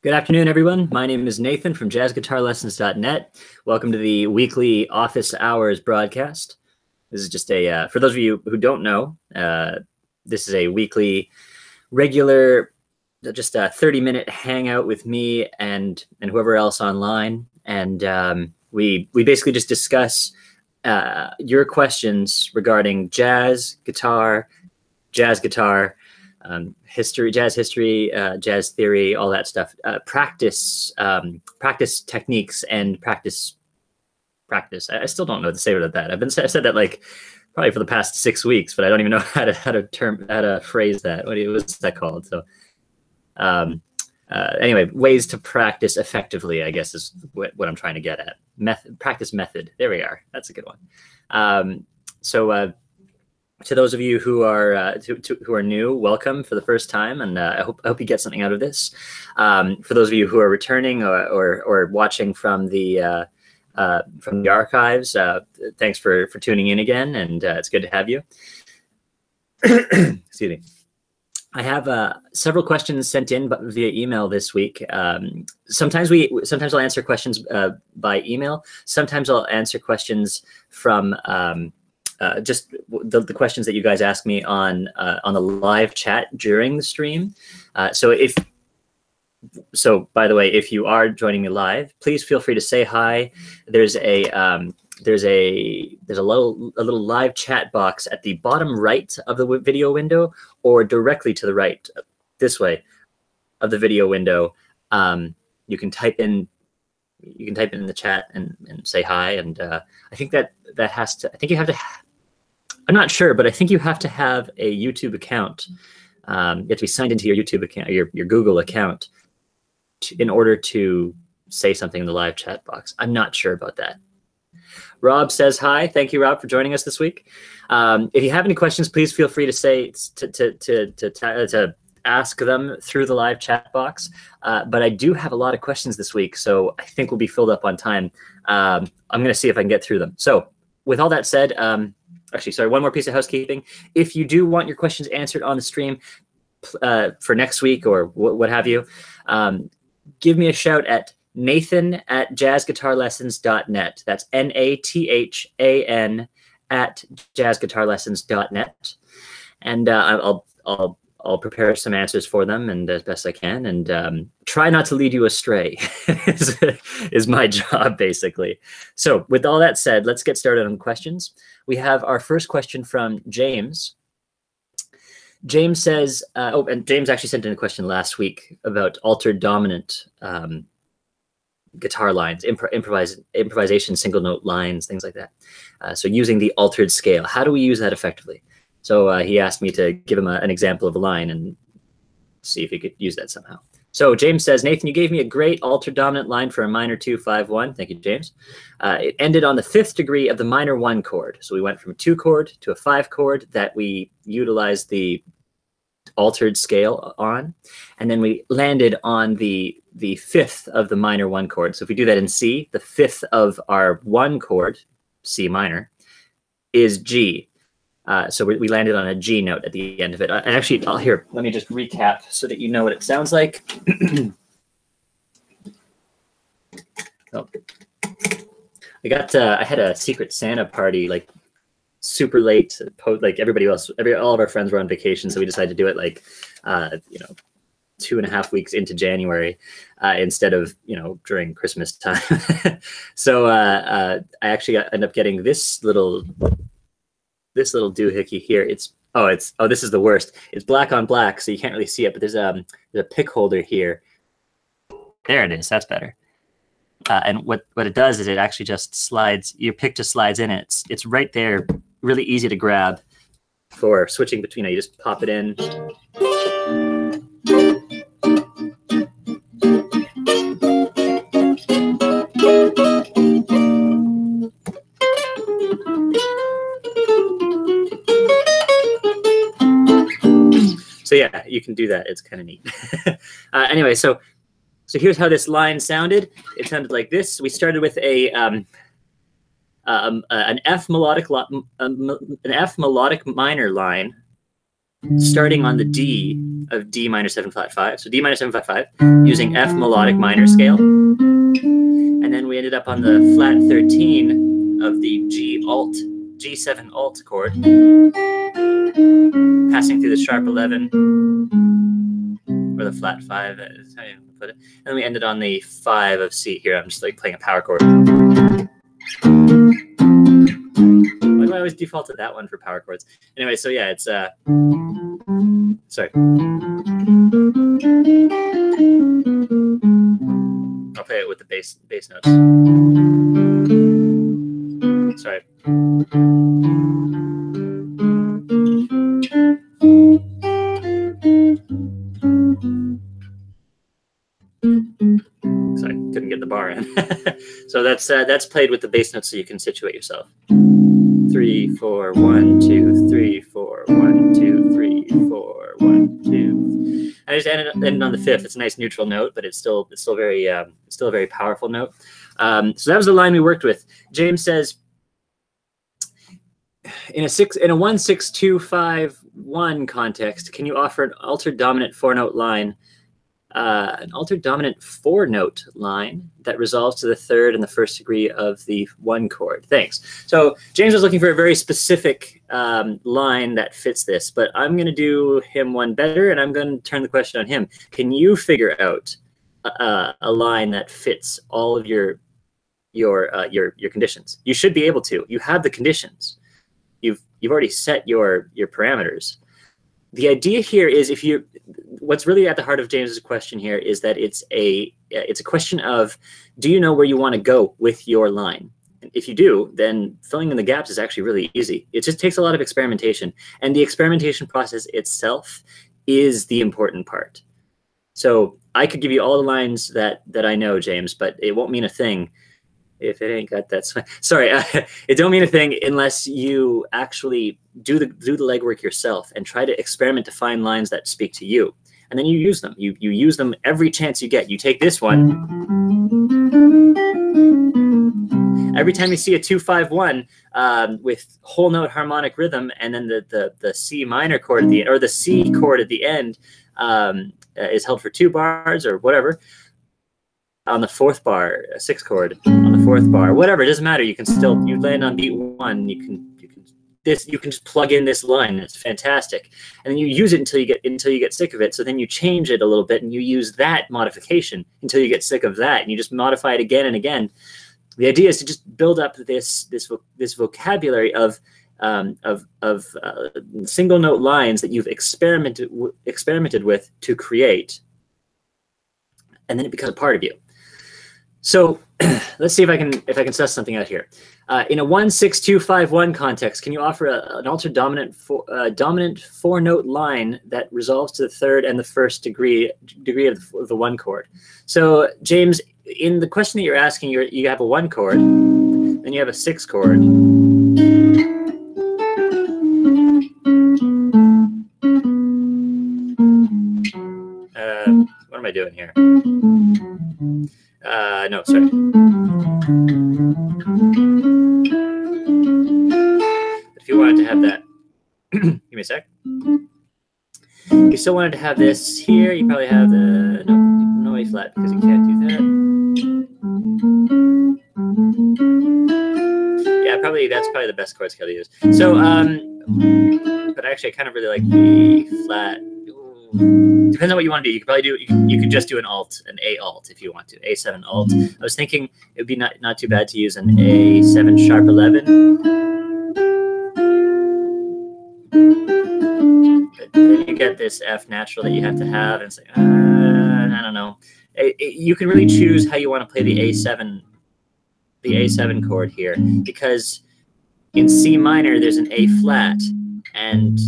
Good afternoon, everyone. My name is Nathan from jazzguitarlessons.net. Welcome to the weekly office hours broadcast. This is just a, for those of you who don't know, this is a weekly, regular, just a 30-minute hangout with me and whoever else online. And we basically just discuss your questions regarding jazz guitar, history, jazz history, jazz theory, all that stuff. Practice techniques and practice. I still don't know what to say about that. I said that like probably for the past 6 weeks, but I don't even know how to phrase that. What's that called? So anyway, ways to practice effectively, I guess, is what I'm trying to get at. Practice method. There we are. That's a good one. To those of you who are new, welcome for the first time, and I hope you get something out of this. For those of you who are returning or watching from the archives, thanks for tuning in again, and it's good to have you. Excuse me. I have several questions sent in via email this week. Sometimes I'll answer questions by email. Sometimes I'll answer questions from just the questions that you guys ask me on the live chat during the stream. So by the way, if you are joining me live, please feel free to say hi. There's a little live chat box at the bottom right of the video window, or directly to the right, this way, of the video window. You can type in the chat and say hi. And I think that has to. I think you have to. I'm not sure, but I think you have to have a YouTube account. You have to be signed into your YouTube account, your Google account, in order to say something in the live chat box. I'm not sure about that. Rob says hi. Thank you, Rob, for joining us this week. If you have any questions, please feel free to say to ask them through the live chat box. But I do have a lot of questions this week, so I think we'll be filled up on time. I'm going to see if I can get through them. So with all that said, actually, sorry, one more piece of housekeeping. If you do want your questions answered on the stream for next week or what have you, give me a shout at nathan@jazzguitarlessons.net. That's NATHAN @jazzguitarlessons.net. And I'll prepare some answers for them, and as best I can, and try not to lead you astray is my job, basically. So with all that said, let's get started on questions. We have our first question from James. James says, and James actually sent in a question last week about altered dominant guitar lines, improvisation, single note lines, things like that. So using the altered scale, how do we use that effectively? So he asked me to give him an example of a line and see if he could use that somehow. So James says, Nathan, you gave me a great altered dominant line for a minor 2, 5, 1. Thank you, James. It ended on the 5th degree of the minor 1 chord. So we went from a 2 chord to a 5 chord that we utilized the altered scale on. And then we landed on the 5th of the minor 1 chord. So if we do that in C, the 5th of our 1 chord, C minor, is G. So we landed on a G note at the end of it. And actually, let me just recap so that you know what it sounds like. Oh. I had a Secret Santa party like super late, like everybody else, all of our friends were on vacation, so we decided to do it like 2.5 weeks into January instead of during Christmas time. So I actually ended up getting this little doohickey here. This is the worst. It's black on black, so you can't really see it, but there's a pick holder here. There it is. That's better. And what it does is it actually just slides. Your pick just slides in it. It's right there, really easy to grab for switching between. You just pop it in. So yeah, you can do that. It's kind of neat. Anyway, so here's how this line sounded. It sounded like this. We started with an F melodic minor line starting on the D of D minor 7 flat 5. So D minor 7 flat 5 using F melodic minor scale. And then we ended up on the flat 13 of the G7 alt chord, passing through the sharp 11, or the flat 5, is how you put it. And then we ended on the 5 of C here. I'm just like playing a power chord. Why do I always default to that one for power chords? Anyway, so yeah, it's sorry. I'll play it with the bass notes. Sorry. Sorry, couldn't get the bar in. So that's played with the bass notes, so you can situate yourself. 3, 4, 1, 2, 3, 4, 1, 2, 3, 4, 1, 2. I just ended on the 5th. It's a nice neutral note, but it's still a very powerful note. So that was the line we worked with. James says, in a 1-6-2-5-1 context, can you offer an altered dominant 4-note line? An altered dominant 4-note line that resolves to the 3rd and the 1st degree of the 1 chord. Thanks. So James was looking for a very specific line that fits this, but I'm going to do him one better, and I'm going to turn the question on him. Can you figure out a line that fits all of your conditions? You should be able to. You have the conditions. You've already set your parameters. The idea here is, what's really at the heart of James's question here is that it's a question of, do you know where you want to go with your line? And if you do, then filling in the gaps is actually really easy. It just takes a lot of experimentation, and the experimentation process itself is the important part. So I could give you all the lines that I know, James, but it won't mean a thing if it ain't got that. Sorry, it don't mean a thing unless you actually do the legwork yourself and try to experiment to find lines that speak to you, and then you use them. You use them every chance you get. You take this one. Every time you see a 2-5-1 with whole note harmonic rhythm, and then the C minor chord at the end, or the C chord at the end is held for 2 bars or whatever. On the 4th bar, a 6 chord on the 4th bar, whatever, it doesn't matter. You can still, you land on beat 1. You can just plug in this line. It's fantastic, and then you use it until you get sick of it. So then you change it a little bit, and you use that modification until you get sick of that, and you just modify it again and again. The idea is to just build up this vocabulary of single note lines that you've experimented with to create, and then it becomes a part of you. So let's see if I can suss something out here. In a 1-6-2-5-1 context, can you offer an altered dominant 4-note line that resolves to the 3rd and the 1st degree of the 1 chord? So James, in the question that you're asking, you have a 1 chord, then you have a 6 chord. What am I doing here? No, sorry. But if you wanted to have that, give me a sec. If you still wanted to have this here, you probably have the, no A flat, because you can't do that. Yeah, that's probably the best chord scale to use. So, but actually I kind of really like the flat. Depends on what you want to do. You could probably do. You could just do an alt, an A alt, if you want to. A7 alt. I was thinking it would be not too bad to use an A7 sharp 11. But then you get this F natural that you have to have, and it's like, I don't know. You can really choose how you want to play the A7 chord here, because in C minor there's an A flat. And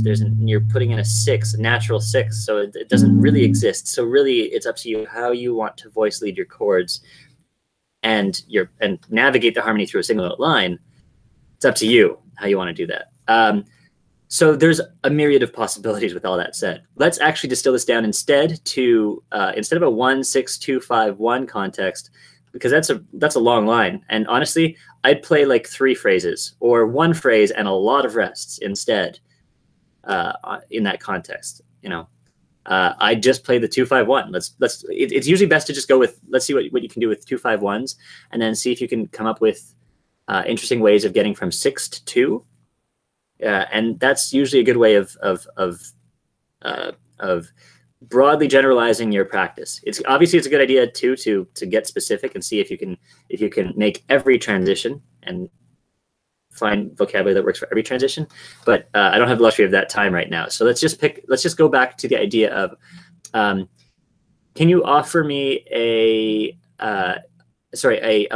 you're putting in a 6, a natural 6, so it doesn't really exist. So really, it's up to you how you want to voice lead your chords, and navigate the harmony through a single note line. It's up to you how you want to do that. So there's a myriad of possibilities with all that said. Let's actually distill this down instead of a 1-6-2-5-1 context, because that's a long line. And honestly, I'd play like 3 phrases or 1 phrase and a lot of rests instead. in that context. You know, I just play the 2-5-1. It's usually best to just go with, let's see what you can do with 2-5-1s, and then see if you can come up with interesting ways of getting from 6 to 2. And that's usually a good way of broadly generalizing your practice. It's obviously it's a good idea too to get specific and see if you can make every transition and find vocabulary that works for every transition. But I don't have the luxury of that time right now. So let's just go back to the idea of, can you offer me a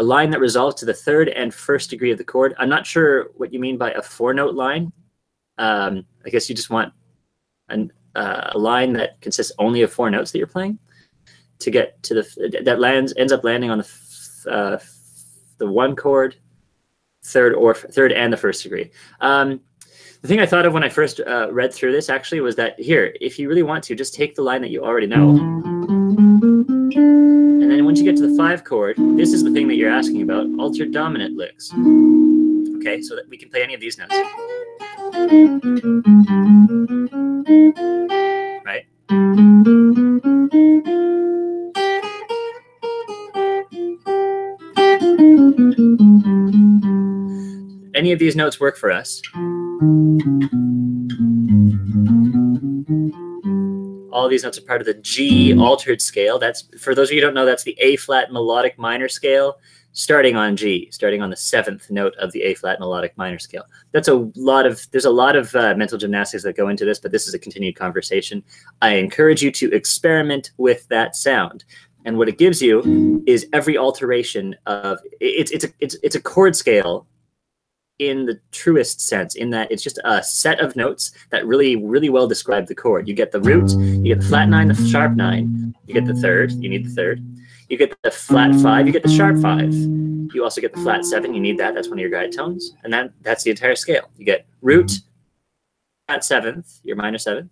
line that resolves to the 3rd and 1st degree of the chord? I'm not sure what you mean by a 4-note line. I guess you just want a line that consists only of 4 notes that you're playing to get to the ends up landing on the 1 chord, 3rd and the 1st degree. The thing I thought of when I first read through this actually was that here, if you really want to, just take the line that you already know, and then once you get to the 5 chord, this is the thing that you're asking about, altered dominant licks. Okay, so that we can play any of these notes. Right? Any of these notes work for us. All of these notes are part of the G altered scale. That's, for those of you who don't know, that's the A flat melodic minor scale, starting on G, starting on the 7th note of the A flat melodic minor scale. There's a lot of mental gymnastics that go into this, but this is a continued conversation. I encourage you to experiment with that sound. And what it gives you is every alteration of, it's a chord scale in the truest sense, in that it's just a set of notes that really, really well describe the chord. You get the root, you get the flat 9, the sharp 9, you get the 3rd, you need the 3rd. You get the flat 5, you get the sharp 5. You also get the flat 7, you need that, that's one of your guide tones. And that's the entire scale. You get root, flat 7th, your minor 7th.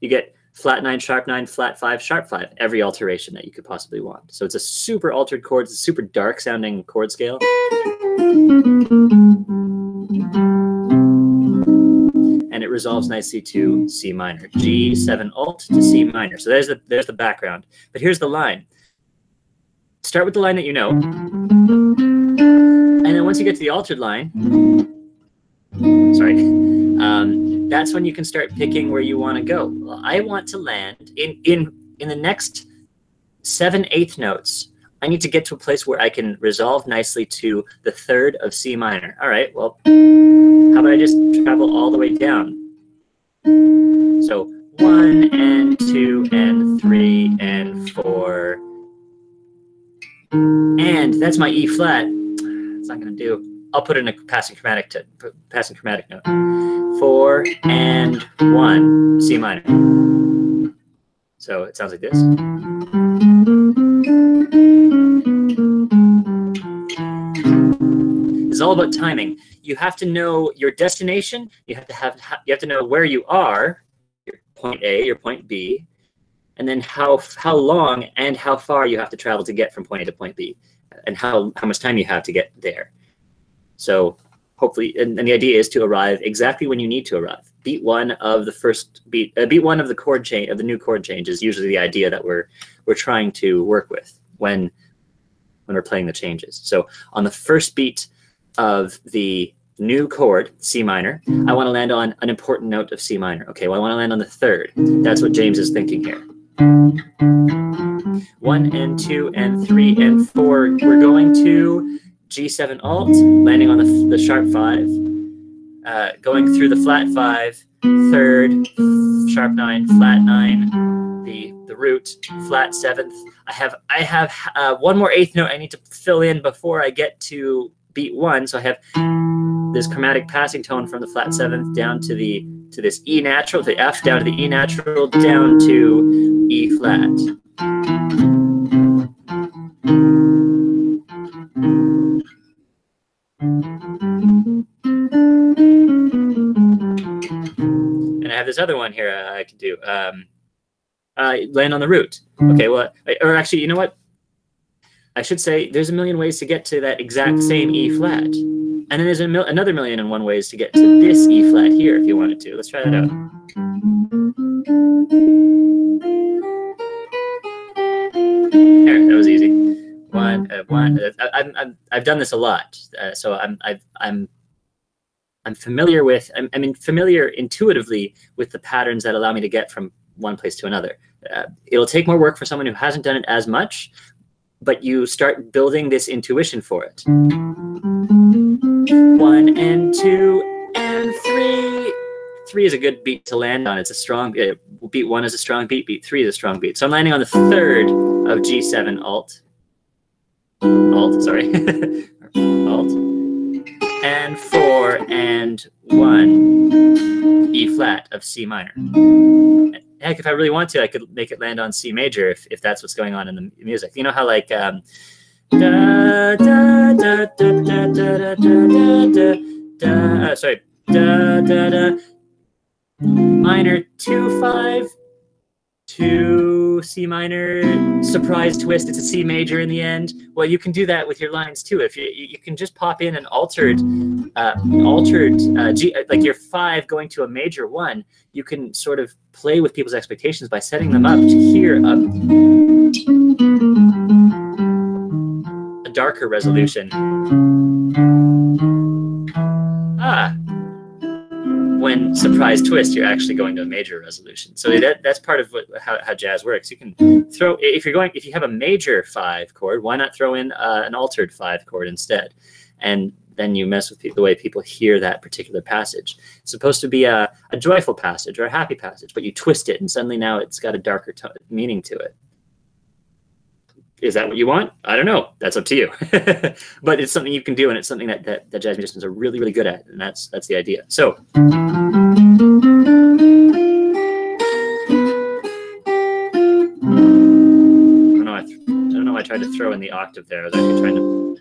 You get flat 9, sharp 9, flat 5, sharp 5, every alteration that you could possibly want. So it's a super altered chord, it's a super dark sounding chord scale. And it resolves nicely to C minor, G7 alt to C minor. So there's the background. But here's the line. Start with the line that you know, and then once you get to the altered line, that's when you can start picking where you want to go. Well, I want to land in the next 7/8 notes. I need to get to a place where I can resolve nicely to the 3rd of C minor. All right, well, how about I just travel all the way down? So 1 and 2 and 3 and 4. And that's my E flat. It's not going to do. I'll put in a passing chromatic note. 4 and 1, C minor. So it sounds like this. It's all about timing. You have to know your destination. You have to know where you are, your point A, your point B, and then how long and how far you have to travel to get from point A to point B, and how much time you have to get there. So hopefully, and the idea is to arrive exactly when you need to arrive. Beat 1 of the first beat, beat 1 of the chord change, of the new chord change, is usually the idea that we're trying to work with when we're playing the changes. So on the first beat of the new chord, C minor, I want to land on an important note of C minor. Okay, well, I want to land on the 3rd. That's what James is thinking here. 1 and 2 and 3 and 4. We're going to G7 alt, landing on the sharp 5, going through the flat 5, 3rd, sharp 9, flat 9, the root, flat 7th. I have one more 8th note I need to fill in before I get to beat 1. So I have this chromatic passing tone from the flat 7th down to this E natural, the F, down to the E natural, down to E flat. And I have this other one here I can do. Land on the root. Okay, well, or actually, you know what? I should say there's a million ways to get to that exact same E flat. And then there's another million and one ways to get to this E flat here if you wanted to. Let's try that out. There, that was easy. I've done this a lot, so I'm familiar with. I mean, familiar intuitively with the patterns that allow me to get from one place to another. It'll take more work for someone who hasn't done it as much, but you start building this intuition for it. 1 and 2 and 3. 3 is a good beat to land on. It's a strong beat. 1 is a strong beat. Beat 3 is a strong beat. So I'm landing on the 3rd of G7 alt. Sorry, alt. And 4 and 1 E flat of C minor. Heck, if I really want to, I could make it land on C major if that's what's going on in the music. You know how like da da da da da da da da da sorry, da da da minor 2-5 to C minor, surprise twist, it's a C major in the end. Well, you can do that with your lines too. If you can just pop in an altered G, like your 5 going to a major 1, you can sort of play with people's expectations by setting them up to hear a darker resolution. When surprise twist, you're actually going to a major resolution. So that's part of how jazz works. You can throw, if you have a major 5 chord, why not throw in an altered 5 chord instead? And then you mess with the way people hear that particular passage. It's supposed to be a joyful passage or a happy passage, but you twist it, and suddenly now it's got a darker meaning to it. Is that what you want? I don't know. That's up to you. But it's something you can do, and it's something that jazz musicians are really, really good at, and that's the idea. So. I don't know why I tried to throw in the octave there. I was actually trying to.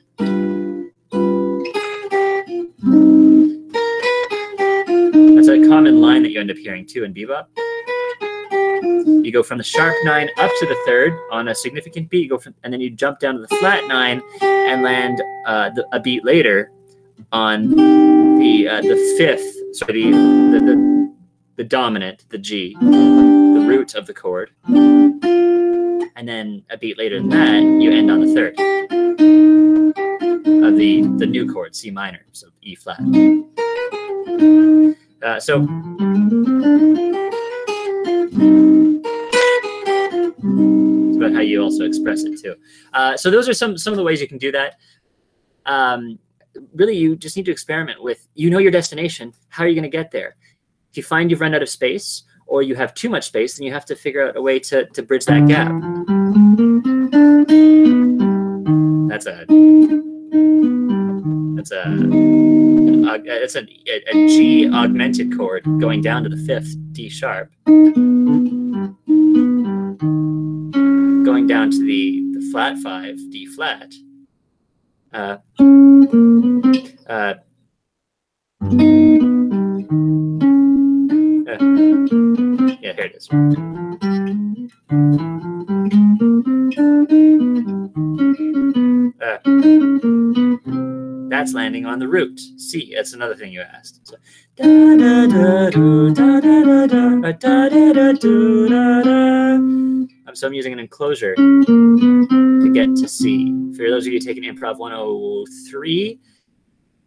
That's a common line that you end up hearing too in bebop. You go from the sharp 9 up to the 3rd on a significant beat. You go and then you jump down to the flat 9 and land a beat later on the 5th. Sorry, the dominant, the G, the root of the chord. And then a beat later than that, you end on the 3rd of the new chord, C minor, so E flat. So. It's about how you also express it too. So those are some of the ways you can do that. Really, you just need to experiment with, your destination. How are you going to get there? If you find you've run out of space or you have too much space, then you have to figure out a way to bridge that gap. It's a G augmented chord going down to the 5th, D sharp. Going down to the flat 5, D flat. Yeah, here it is. That's landing on the root, C. That's another thing you asked. So, so I'm using an enclosure to get to C. For those of you taking Improv 103,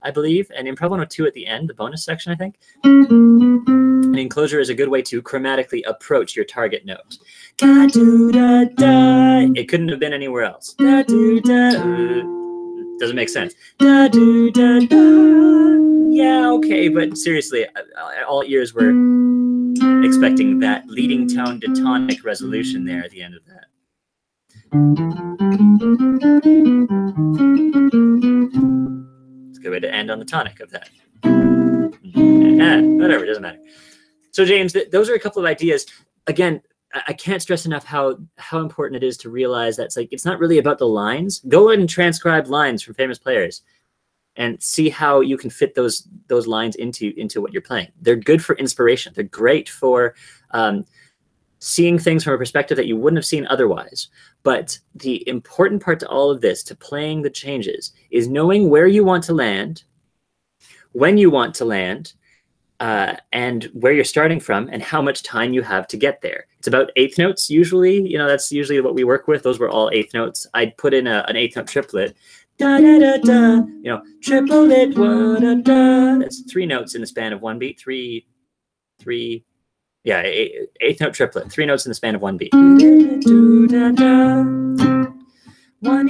I believe, and Improv 102 at the end, the bonus section, I think. An enclosure is a good way to chromatically approach your target note. It couldn't have been anywhere else. Doesn't make sense. Yeah, okay, but seriously, all ears were expecting that leading tone to tonic resolution there at the end of that. It's a good way to end on the tonic of that. Whatever, doesn't matter. So James, those are a couple of ideas. Again, I can't stress enough how important it is to realize that it's not really about the lines. Go ahead and transcribe lines from famous players and see how you can fit those lines into what you're playing. They're good for inspiration. They're great for seeing things from a perspective that you wouldn't have seen otherwise. But the important part to all of this, to playing the changes, is knowing where you want to land when you want to land, and where you're starting from, and how much time you have to get there. It's about eighth notes usually. You know, that's usually what we work with. Those were all eighth notes. I'd put in an eighth note triplet. Da da da da. You know, triplet. Wa da da. That's 3 notes in the span of 1 beat. Three. Yeah, eighth note triplet. 3 notes in the span of 1 beat. Do da da. 1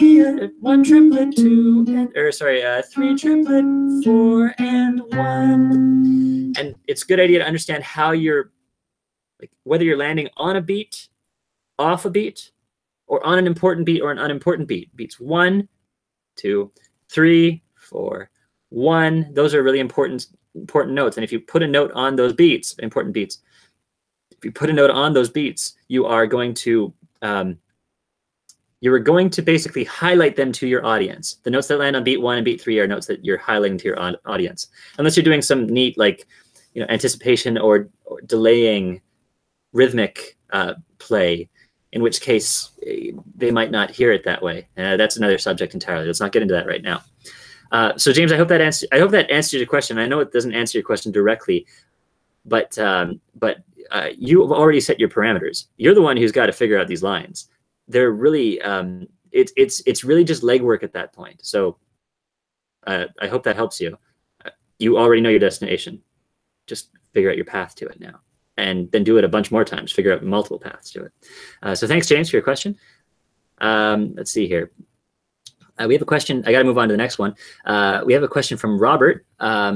triplet, 2 and, or sorry, 3 triplet, 4 and 1. And it's a good idea to understand how you're, like, whether you're landing on a beat, off a beat, or on an important beat or an unimportant beat. Beats 1, 2, 3, 4, 1. Those are really important notes. And if you put a note on those beats, important beats, if you put a note on those beats, you are going to basically highlight them to your audience. The notes that land on beat 1 and beat 3 are notes that you're highlighting to your audience. Unless you're doing some neat, like, you know, anticipation or delaying rhythmic play, in which case they might not hear it that way. That's another subject entirely. Let's not get into that right now. So James, I hope that answers your question. I know it doesn't answer your question directly, but you have already set your parameters. You're the one who's got to figure out these lines. They're really it's really just legwork at that point. So I hope that helps you. You already know your destination. Just figure out your path to it now, and then do it a bunch more times. Figure out multiple paths to it. So thanks, James, for your question. Let's see here. We have a question. I got to move on to the next one. We have a question from Robert. Let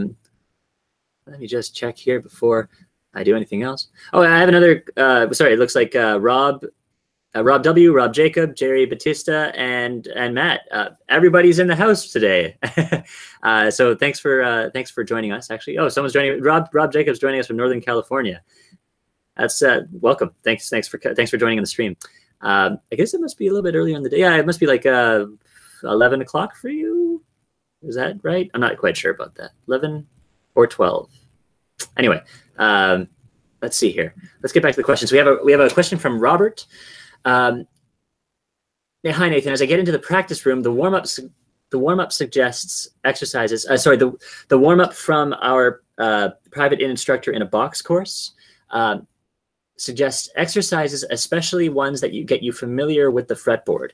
me just check here before I do anything else. Oh, I have another. Sorry, it looks like Rob W, Rob Jacob, Jerry Batista, and Matt. Everybody's in the house today. So thanks for joining us. Actually, oh, someone's joining. Rob Jacob's joining us from Northern California. That's welcome. Thanks for joining on the stream. I guess it must be a little bit earlier in the day. Yeah, it must be like 11 o'clock for you. Is that right? I'm not quite sure about that. 11 or 12. Anyway, let's see here. Let's get back to the questions. We have a question from Robert. Hi Nathan. As I get into the practice room, the warm-up suggests exercises. The warm-up from our private instructor in a box course suggests exercises, especially ones that get you familiar with the fretboard.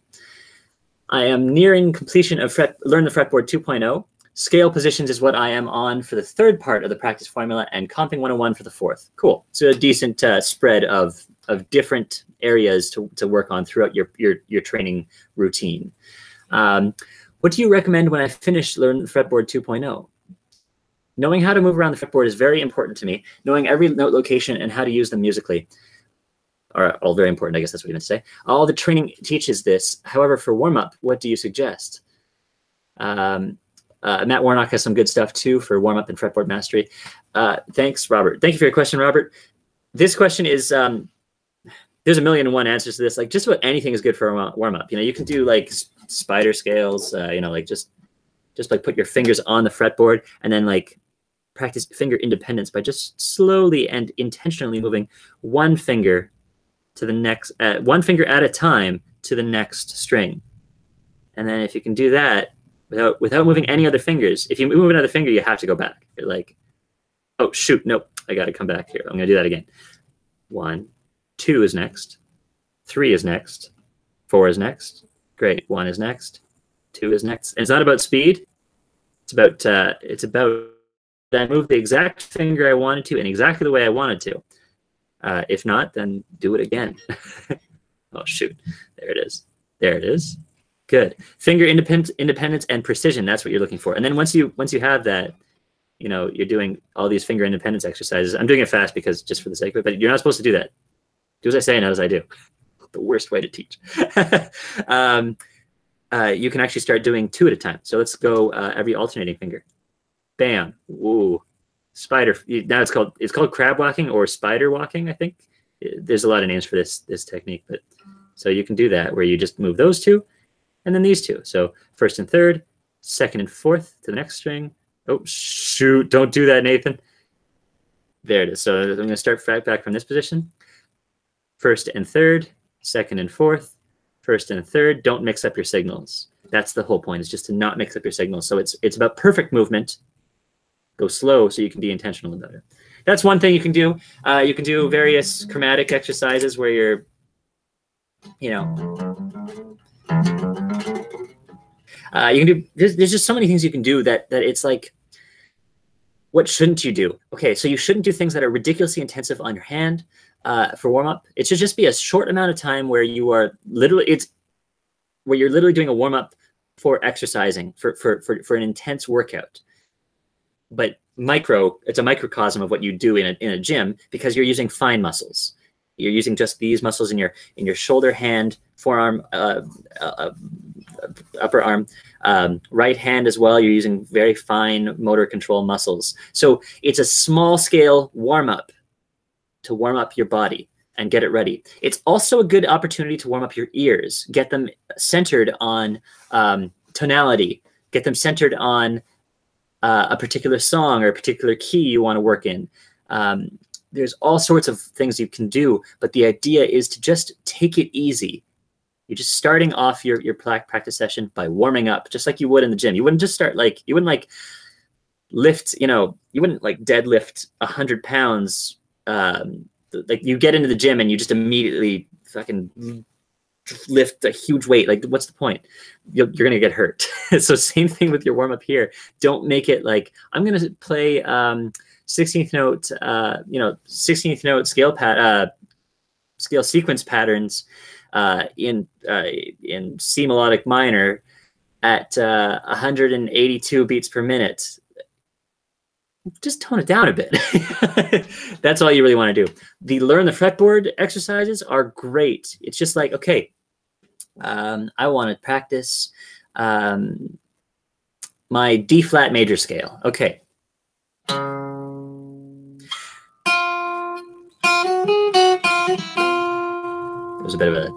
I am nearing completion of Learn the Fretboard 2.0. Scale positions is what I am on for the 3rd part of the practice formula, and comping 101 for the 4th. Cool. So a decent spread of different areas to work on throughout your training routine. What do you recommend when I finish Learn the Fretboard 2.0? Knowing how to move around the fretboard is very important to me. Knowing every note location and how to use them musically are all very important. I guess that's what you meant to say. All the training teaches this. However, for warm-up, what do you suggest? Matt Warnock has some good stuff too for warm-up and fretboard mastery. Thanks, Robert. Thank you for your question, Robert. This question is, there's a million and one answers to this. Like, just about anything is good for a warm-up. You know, you can do like spider scales, you know, like just like put your fingers on the fretboard and then like practice finger independence by just slowly and intentionally moving one finger to the next, one finger at a time to the next string. And then if you can do that without moving any other fingers, if you move another finger, you have to go back. You're like, oh, shoot, nope, I got to come back here. I'm going to do that again. 1, 2 is next. 3 is next. 4 is next. Great. 1 is next. 2 is next. And it's not about speed. It's about I move the exact finger I wanted to in exactly the way I wanted to. If not, then do it again. Oh, shoot. There it is. There it is. Good. Finger independence and precision. That's what you're looking for. And then once you have that, you know, you're doing all these finger independence exercises. I'm doing it fast because just for the sake of it, but you're not supposed to do that. Do as I say, not as I do. The worst way to teach. You can actually start doing 2 at a time. So let's go every alternating finger. Bam. Ooh. Spider. Now it's called crab walking or spider walking, I think. There's a lot of names for this technique, but so you can do that where you just move those 2 and then these 2. So 1st and 3rd, 2nd and 4th to the next string. Oh, shoot. Don't do that, Nathan. There it is. So I'm going to start back from this position. 1st and 3rd, 2nd and 4th, 1st and 3rd. Don't mix up your signals. That's the whole point, is just to not mix up your signals. So it's about perfect movement go slow so you can be intentional about it. That's one thing you can do. You can do various chromatic exercises where you're, you know, you can do, there's just so many things you can do that it's like, what shouldn't you do? Okay, so you shouldn't do things that are ridiculously intensive on your hand for warm-up. It should just be a short amount of time where you are literally, where you're literally doing a warm-up for exercising, for an intense workout. But it's a microcosm of what you do in a gym, because you're using fine muscles. You're using just these muscles in your shoulder, hand, forearm, upper arm, right hand as well. You're using very fine motor control muscles. So it's a small scale warm up to warm up your body and get it ready. It's also a good opportunity to warm up your ears, get them centered on tonality, get them centered on a particular song or a particular key you want to work in. There's all sorts of things you can do, but the idea is to just take it easy. You're just starting off your practice session by warming up, just like you would in the gym. You wouldn't just start like, you wouldn't like lift, you wouldn't like deadlift 100 pounds. Like you get into the gym and you just immediately fucking lift a huge weight. Like, what's the point? You're going to get hurt. So same thing with your warm up here. Don't make it like, I'm going to play 16th note, 16th note scale sequence patterns in C melodic minor at 182 beats per minute. Just tone it down a bit. That's all you really want to do. The learn the fretboard exercises are great. It's just like, okay, I want to practice my D flat major scale. Okay. There's a bit of a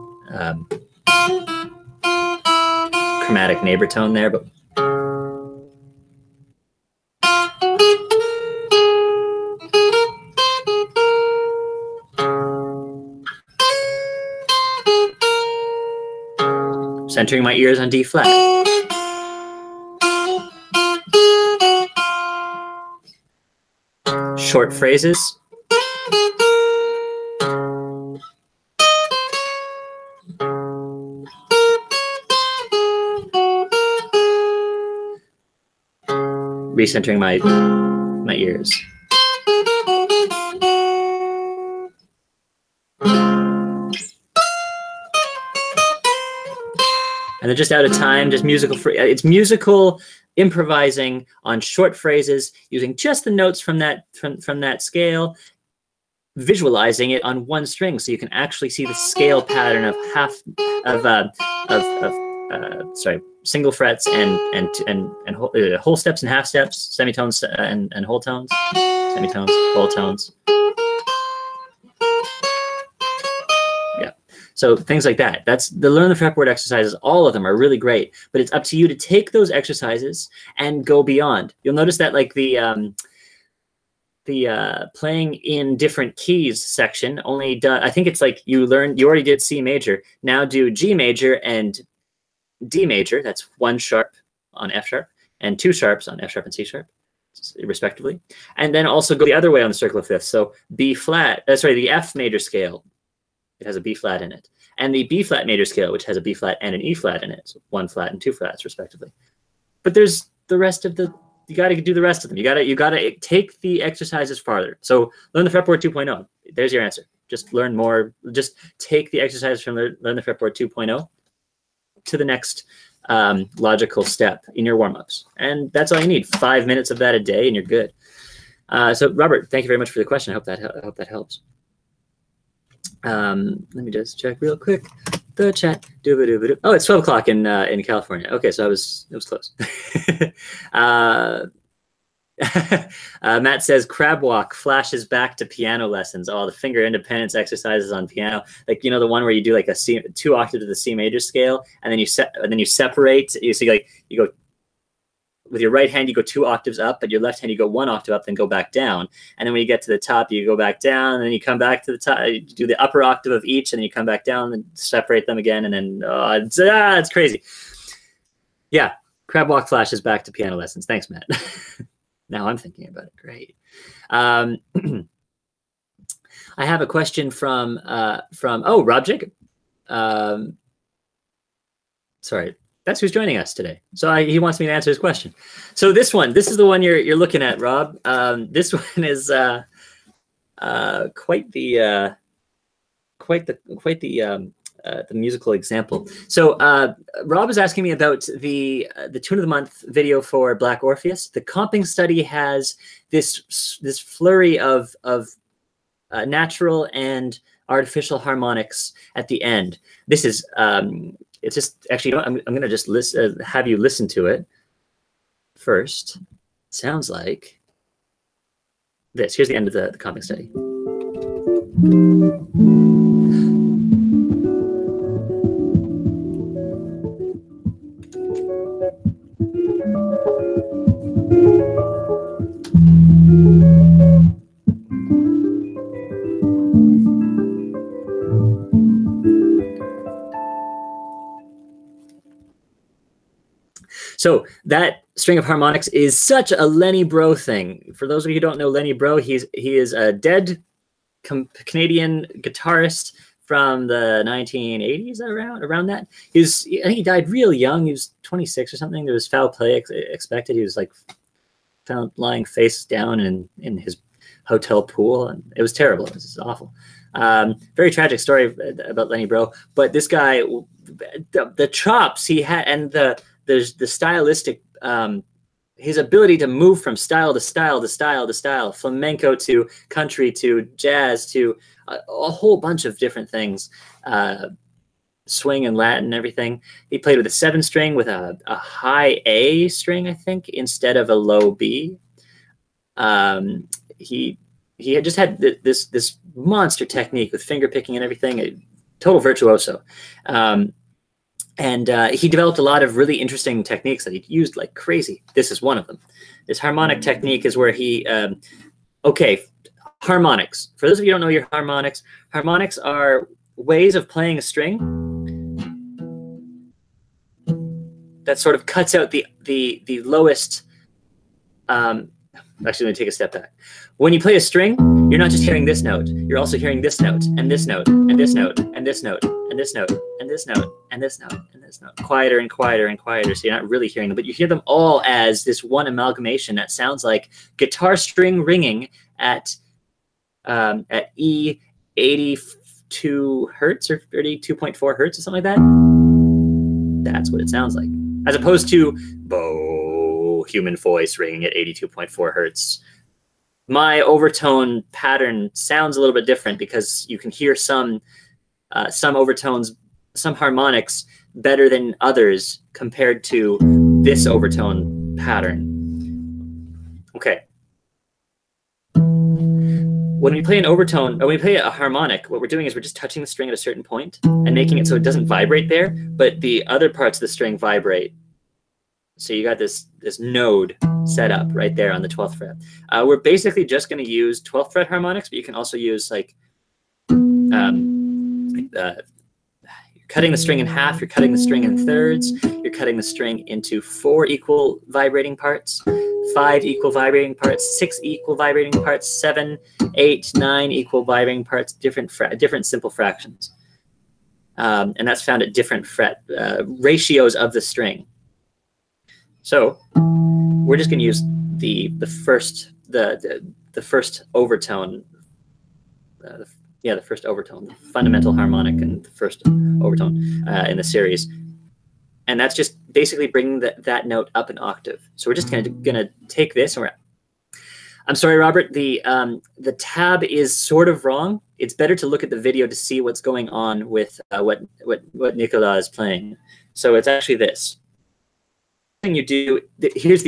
chromatic neighbor tone there, but centering my ears on D flat. Short phrases. Recentering my ears. And they're just out of time, just musical it's musical improvising on short phrases using just the notes from that scale, visualizing it on one string so you can actually see the scale pattern of single frets and whole steps and half steps, semitones and whole tones, semitones, whole tones. Yeah. So things like that. That's the learn the fretboard exercises. All of them are really great, but it's up to you to take those exercises and go beyond. You'll notice that like the playing in different keys section only does, I think it's like you already did C major. Now do G major and D major, that's 1 sharp on F sharp and 2 sharps on F sharp and C sharp, respectively. And then also go the other way on the circle of fifths. So B flat, the F major scale, it has a B flat in it. And the B flat major scale, which has a B flat and an E flat in it, so 1 flat and 2 flats, respectively. But there's the rest of you got to do the rest of them. You got to take the exercises farther. So learn the fretboard 2.0. There's your answer. Just learn more. Just take the exercises from learn the fretboard 2.0. to the next logical step in your warm-ups. And that's all you need. 5 minutes of that a day and you're good. So Robert, thank you very much for the question. I hope that helps. Let me just check real quick. The chat. Oh, it's 12 o'clock in California. Okay, so it was close. Matt says crab walk flashes back to piano lessons. Oh, the finger independence exercises on piano, like the one where you do like a 2 octave of the C major scale, and then you separate. You see, like you go with your right hand, you go 2 octaves up, but your left hand you go 1 octave up, then go back down. And then when you get to the top, you go back down, and then you come back to the top. You do the upper octave of each, and then you come back down and separate them again, and then it's crazy. Yeah, crab walk flashes back to piano lessons. Thanks, Matt. Now I'm thinking about it. Great. I have a question from Rob Jacob. Sorry, that's who's joining us today. So he wants me to answer his question. So this is the one you're looking at, Rob. This one is quite the musical example. So Rob is asking me about the Tune of the Month video for Black Orpheus. The comping study has this flurry of natural and artificial harmonics at the end. This is it's just actually, I'm going to just have you listen to it first. Sounds like this. Here's the end of the comping study. So that string of harmonics is such a Lenny Breau thing. For those of you who don't know Lenny Breau, he is a dead Canadian guitarist from the 1980s, around that. I think he died real young. He was 26 or something. There was foul play expected. He was like found lying face down in his hotel pool, and it was terrible. It was awful. Very tragic story about Lenny Breau. But this guy, the chops he had, and the stylistic, his ability to move from style to style to style to style, flamenco to country to jazz to a whole bunch of different things, swing and Latin, everything. He played with a 7-string with a high A string, I think, instead of a low B. He had just had this monster technique with finger picking and everything, a total virtuoso. And he developed a lot of really interesting techniques that he used like crazy. This is one of them. This harmonic technique is where he, okay, harmonics. For those of you who don't know your harmonics, harmonics are ways of playing a string that sort of cuts out the lowest. Actually, let me take a step back. When you play a string, you're not just hearing this note. You're also hearing this note, and this note, and this note, and this note, and this note, and this note, and this note, and this note. Quieter and quieter and quieter, so you're not really hearing them, but you hear them all as this one amalgamation that sounds like guitar string ringing at E 82 hertz or 32.4 hertz or something like that. That's what it sounds like, as opposed to bow human voice ringing at 82.4 hertz. My overtone pattern sounds a little bit different because you can hear some overtones, some harmonics better than others compared to this overtone pattern. Okay. When we play an overtone, or when we play a harmonic, what we're doing is we're just touching the string at a certain point and making it so it doesn't vibrate there, but the other parts of the string vibrate. So you got this node set up right there on the 12th fret. We're basically just going to use 12th fret harmonics, but you can also use like you're cutting the string in half, you're cutting the string in thirds, you're cutting the string into 4 equal vibrating parts, 5 equal vibrating parts, 6 equal vibrating parts, 7, 8, 9 equal vibrating parts, different simple fractions. And that's found at different fret ratios of the string. So we're just going to use the first overtone, the first overtone, the fundamental harmonic and the first overtone in the series, and that's just basically bringing that note up an octave. So we're just gonna take this, and I'm sorry, Robert, the tab is sort of wrong. It's better to look at the video to see what's going on with what Nicolas is playing. So it's actually this. Thing you do, there's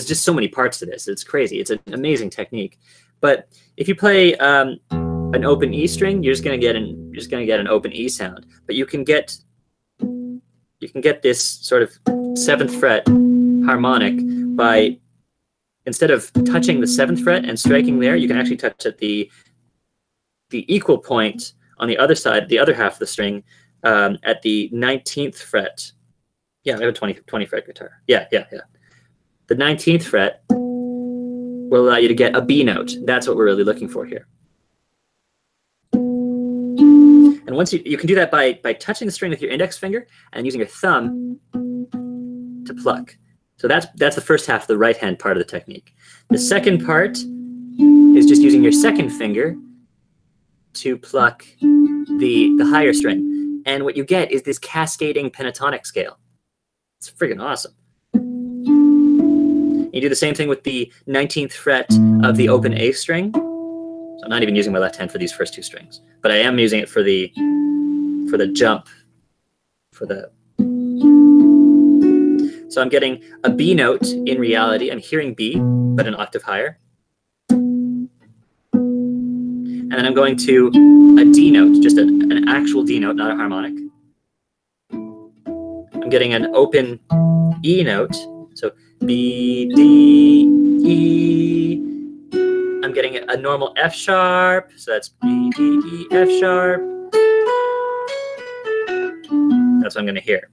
just so many parts to this. It's crazy. It's an amazing technique. But if you play an open E string, you're just gonna get an open E sound. But you can get this sort of 7th fret harmonic by, instead of touching the 7th fret and striking there, you can actually touch at the equal point on the other side, the other half of the string, at the 19th fret. Yeah, I have a 20 fret guitar. Yeah. The 19th fret, will allow you to get a B note. That's what we're really looking for here. And once you can do that by touching the string with your index finger and using your thumb to pluck. So that's the first half of the right hand part of the technique. The second part is just using your second finger to pluck the higher string. And what you get is this cascading pentatonic scale. It's freaking awesome. You do the same thing with the 19th fret of the open A string. So I'm not even using my left hand for these first two strings, but I am using it for the jump, So I'm getting a B note in reality. I'm hearing B, but an octave higher. And then I'm going to a D note, just an actual D note, not a harmonic. I'm getting an open E note. So B, D, E. I'm getting a normal F sharp. So that's B, D, E, F sharp. That's what I'm going to hear.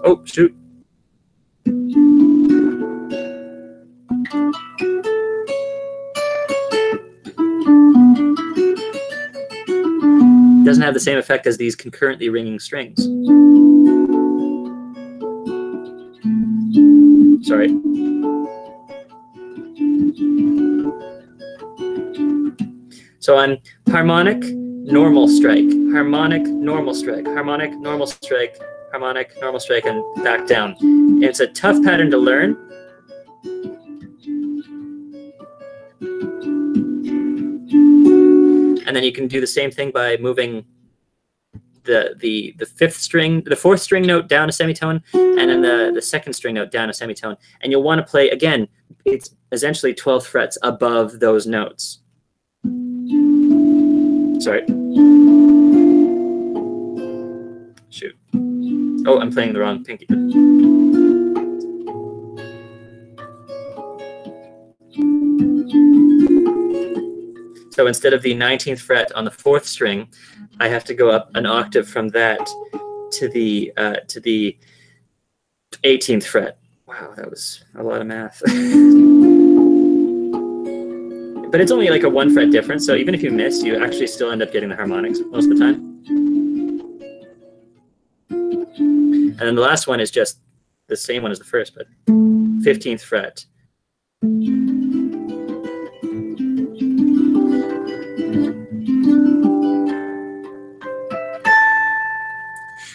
Oh, shoot. Doesn't have the same effect as these concurrently ringing strings. Sorry. So I'm harmonic, normal strike, harmonic, normal strike, harmonic, normal strike, harmonic, normal strike, and back down. It's a tough pattern to learn. And then you can do the same thing by moving the fifth string, the fourth string note down a semitone, and then the second string note down a semitone. And you'll want to play, again, it's essentially 12th frets above those notes. Sorry. Shoot. Oh, I'm playing the wrong pinky. So instead of the 19th fret on the fourth string, I have to go up an octave from that to the 18th fret. Wow, that was a lot of math. But it's only like a 1 fret difference, so even if you miss, you actually still end up getting the harmonics most of the time. And then the last one is just the same one as the first, but 15th fret.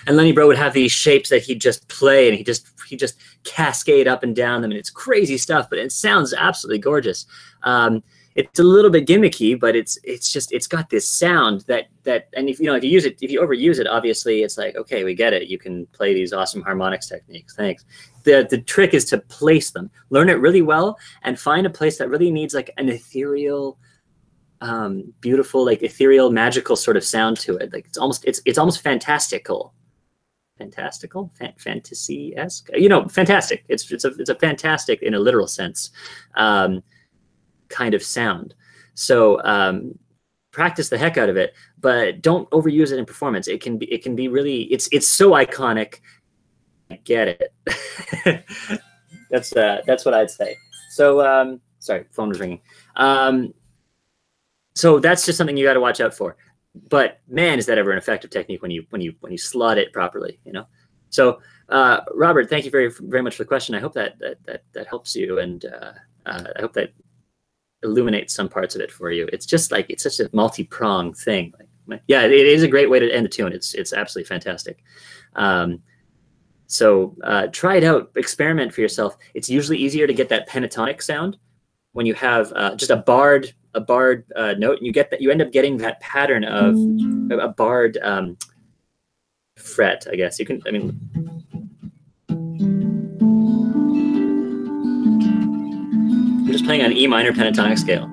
And Lenny Bro would have these shapes that he'd just play, and he just cascade up and down them, and it's crazy stuff, but it sounds absolutely gorgeous. It's a little bit gimmicky, but it's got this sound that and if you overuse it, obviously it's like, okay, we get it. You can play these awesome harmonics techniques. Thanks. The trick is to place them. Learn it really well and find a place that really needs like an ethereal, beautiful, like ethereal, magical sort of sound to it. Like it's almost fantastical. Fantastical, fantasy-esque, fantastic. It's a fantastic in a literal sense kind of sound. So practice the heck out of it, but don't overuse it in performance. It can be really, it's so iconic. Get it. That's what I'd say. So sorry, phone was ringing. So that's just something you got to watch out for. But man, is that ever an effective technique when you slot it properly, So Robert, thank you very, very much for the question. I hope that helps you, and I hope that illuminates some parts of it for you. It's just like, it's such a multi-pronged thing. Yeah, it is a great way to end a tune. It's absolutely fantastic. So try it out, experiment for yourself. It's usually easier to get that pentatonic sound when you have just a barred note, and you end up getting that pattern of a barred fret. I guess I'm just playing on E minor pentatonic scale.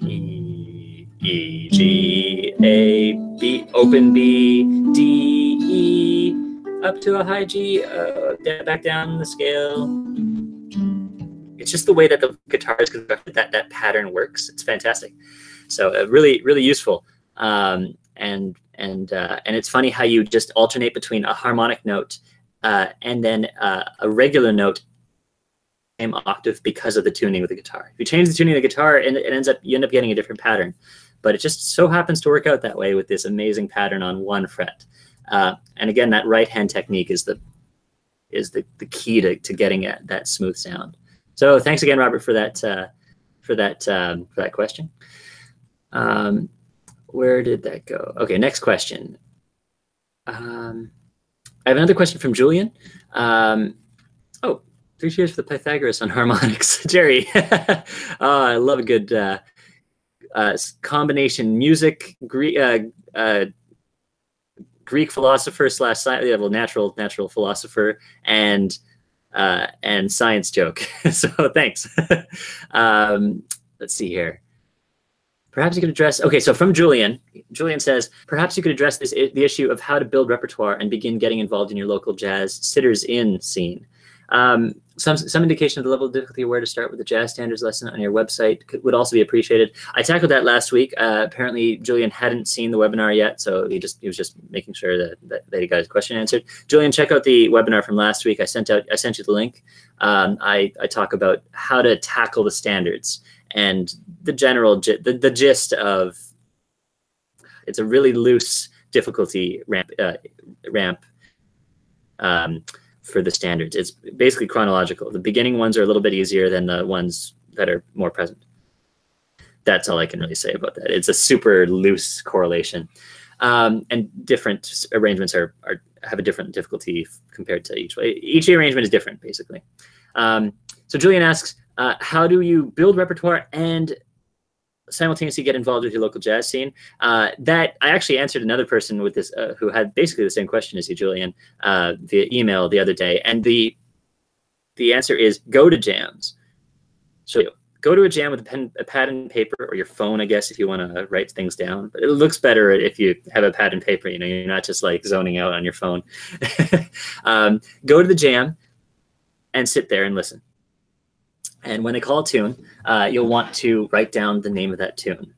E, G, A, B, open B, D, E, up to a high G, back down the scale. It's just the way that the guitar is constructed, that pattern works. It's fantastic. So really, really useful. And it's funny how you just alternate between a harmonic note and then a regular note same octave because of the tuning with the guitar. If you change the tuning of the guitar, and you end up getting a different pattern. But it just so happens to work out that way with this amazing pattern on one fret. And again, that right hand technique is the key to getting at that smooth sound. So thanks again, Robert, for that question. Where did that go? Okay, next question. I have another question from Julian. Oh, 3 cheers for the Pythagoras on harmonics. Jerry, oh, I love a good combination. Music, Greek philosopher / natural philosopher, and science joke. So thanks. Let's see here. Perhaps you could address, okay, so from Julian. Julian says, perhaps you could address the issue of how to build repertoire and begin getting involved in your local jazz sitters in scene. Some indication of the level of difficulty where to start with the jazz standards lesson on your website would also be appreciated. I tackled that last week. Apparently Julian hadn't seen the webinar yet, so he was just making sure that he got his question answered. Julian, check out the webinar from last week. I sent you the link. I talk about how to tackle the standards and the general the gist of, it's a really loose difficulty ramp for the standards. It's basically chronological. The beginning ones are a little bit easier than the ones that are more present. That's all I can really say about that. It's a super loose correlation, and different arrangements have a different difficulty compared to each way. Each arrangement is different, basically. So Julian asks, how do you build repertoire and simultaneously get involved with your local jazz scene? That I actually answered another person with this who had basically the same question as you, Julian, via email the other day, and the answer is go to jams. So go to a jam with a pad and paper, or your phone, I guess, if you want to write things down. But it looks better if you have a pad and paper. You know, you're not just like zoning out on your phone. Go to the jam and sit there and listen. And when they call a tune, you'll want to write down the name of that tune.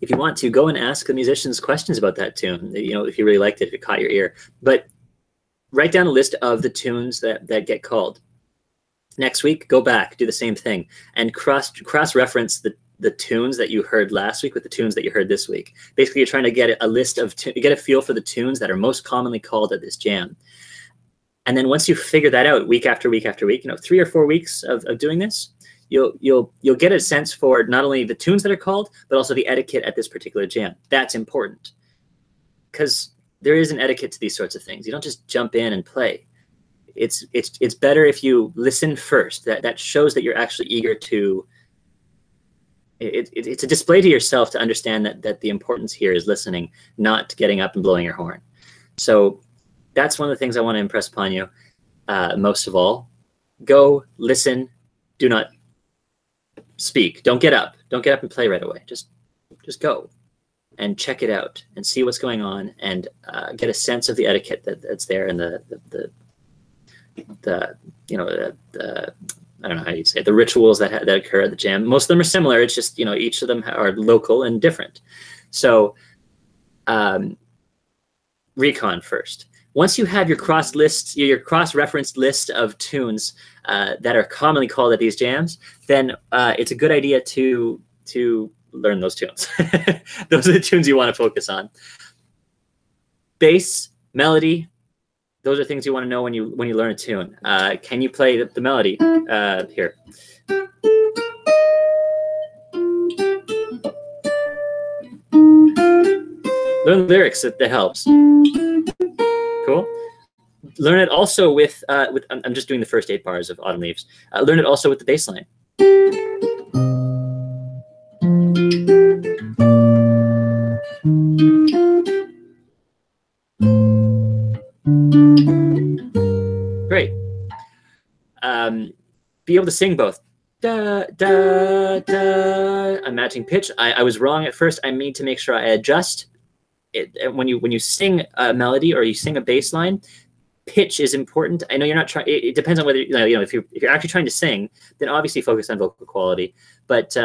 If you want to, go and ask the musicians questions about that tune, you know, if you really liked it, if it caught your ear. But write down a list of the tunes that get called. Next week, go back, do the same thing, and cross-reference the tunes that you heard last week with the tunes that you heard this week. Basically, you're trying to get a list of, get a feel for the tunes that are most commonly called at this jam. And then once you figure that out week after week after week, you know, 3 or 4 weeks of doing this, you'll get a sense for not only the tunes that are called, but also the etiquette at this particular jam. That's important, because there is an etiquette to these sorts of things. You don't just jump in and play. It's better if you listen first. That shows that you're actually eager to. It's a display to yourself to understand that the importance here is listening, not getting up and blowing your horn. So that's one of the things I want to impress upon you most of all. Go, listen, do not speak. Don't get up. Don't get up and play right away. Just go and check it out and see what's going on, and get a sense of the etiquette that's there, and the I don't know how you'd say it, the rituals that occur at the jam. Most of them are similar. It's just, you know, each of them are local and different. So recon first. Once you have your cross-referenced list of tunes that are commonly called at these jams, then it's a good idea to learn those tunes. Those are the tunes you want to focus on. Bass, melody, those are things you want to know when you learn a tune. Can you play the melody? Here. Learn the lyrics, that helps. Cool. Learn it also with I'm just doing the first 8 bars of Autumn Leaves. Learn it also with the bass line. Great. Be able to sing both. Da, da, da. I'm matching pitch. I was wrong at first. I need to make sure I adjust. When you sing a melody or you sing a bass line, pitch is important. I know you're not trying. It depends on whether if you're actually trying to sing, then obviously focus on vocal quality. But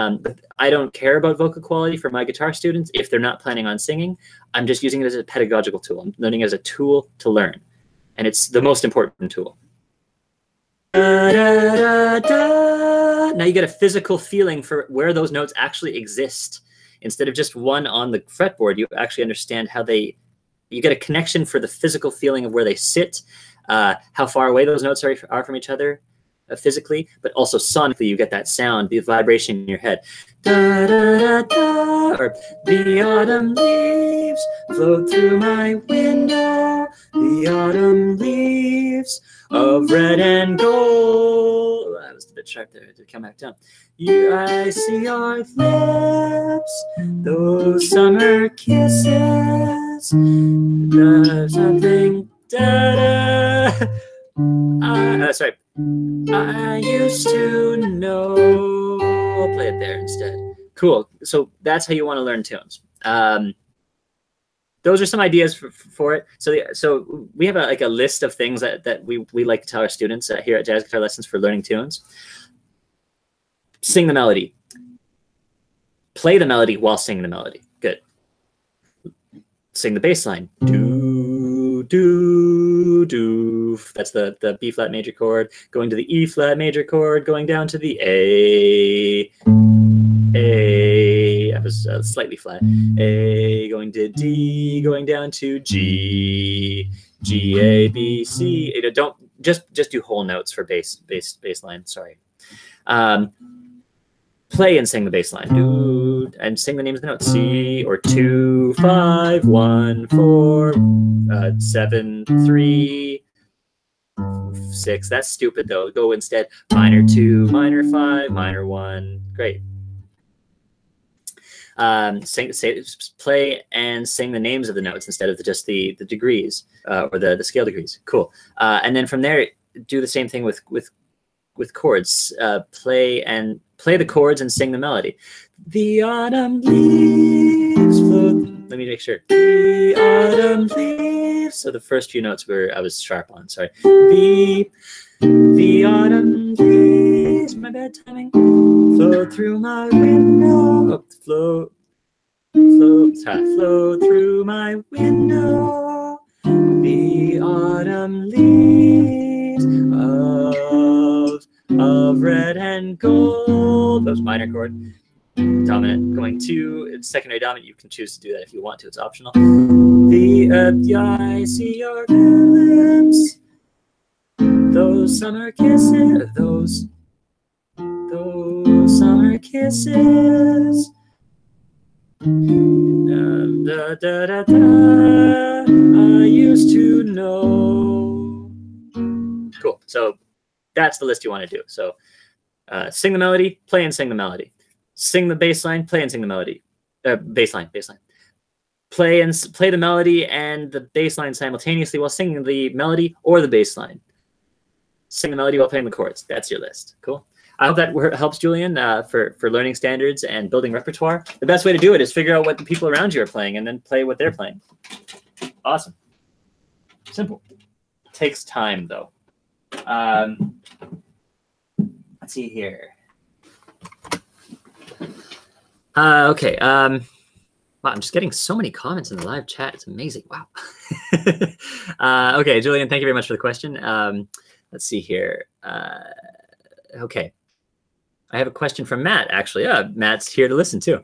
I don't care about vocal quality for my guitar students if they're not planning on singing. I'm just using it as a pedagogical tool. I'm learning as a tool to learn, and it's the most important tool. Da, da, da, da. Now you get a physical feeling for where those notes actually exist. Instead of just one on the fretboard, you actually understand how you get a connection for the physical feeling of where they sit, how far away those notes are from each other physically, but also sonically you get that sound, the vibration in your head. Da, da, da, da, or the autumn leaves float through my window, the autumn leaves of red and gold. That was a bit sharp there to come back down. I see your lips, those summer kisses, something, da da. Sorry. I used to know. I'll play it there instead. Cool. So that's how you want to learn tunes. Those are some ideas for it. So we have a list of things that we like to tell our students here at Jazz Guitar Lessons for learning tunes. Sing the melody. Play the melody while singing the melody. Good. Sing the bass line. Do, do, do. That's the B flat major chord. Going to the E flat major chord. Going down to the A. A. I was slightly flat. A. Going to D. Going down to G. G, A, B, C. Don't just do whole notes for bass line. Sorry. Play and sing the bass line. Do, and sing the names of the notes. C, or 2, 5, 1, 4, 7, 3, 6. That's stupid though. Go instead minor 2, minor 5, minor 1. Great. Play and sing the names of the notes instead of just the degrees or the scale degrees. Cool. And then from there, do the same thing with chords. Play the chords and sing the melody. The autumn leaves float. Let me make sure. The autumn leaves. So the first few notes I was sharp on. Sorry. The autumn leaves. My bad timing. Flow through my window. Flow through my window. The autumn leaves of red and gold. Those minor chord. Dominant going to secondary dominant. You can choose to do that if you want to. It's optional. I see your lips. Those summer kisses. Those summer kisses. Da, da, da, da, I used to know. Cool. So that's the list you want to do. So sing the melody, play and sing the melody. Sing the bass line, play and sing the melody. Bass line. Play the melody and the bass line simultaneously while singing the melody or the bass line. Sing the melody while playing the chords. That's your list. Cool. I hope that helps, Julian, for learning standards and building repertoire. The best way to do it is figure out what the people around you are playing and then play what they're playing. Awesome. Simple. Takes time, though. Let's see here. Okay. Wow, I'm just getting so many comments in the live chat. It's amazing. Wow. Okay, Julian, thank you very much for the question. Let's see here. Okay. I have a question from Matt, actually. Matt's here to listen, too.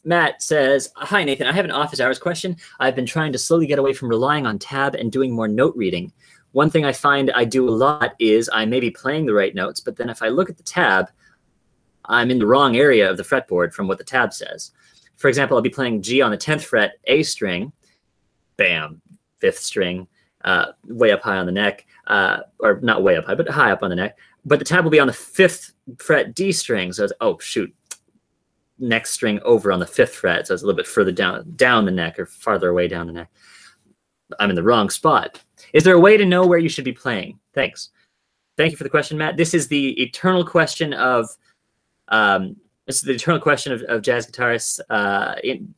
Matt says, hi, Nathan. I have an office hours question. I've been trying to slowly get away from relying on tab and doing more note reading. One thing I find I do a lot is I may be playing the right notes, but then if I look at the tab, I'm in the wrong area of the fretboard from what the tab says. For example, I'll be playing G on the 10th fret, A string, bam, 5th string, way up high on the neck, or not way up high, but high up on the neck. But the tab will be on the 5th fret D string. So it's, oh, shoot, next string over on the 5th fret. So it's a little bit further down the neck or farther away down the neck. I'm in the wrong spot. Is there a way to know where you should be playing? Thanks. Thank you for the question, Matt. This is the eternal question of jazz guitarists,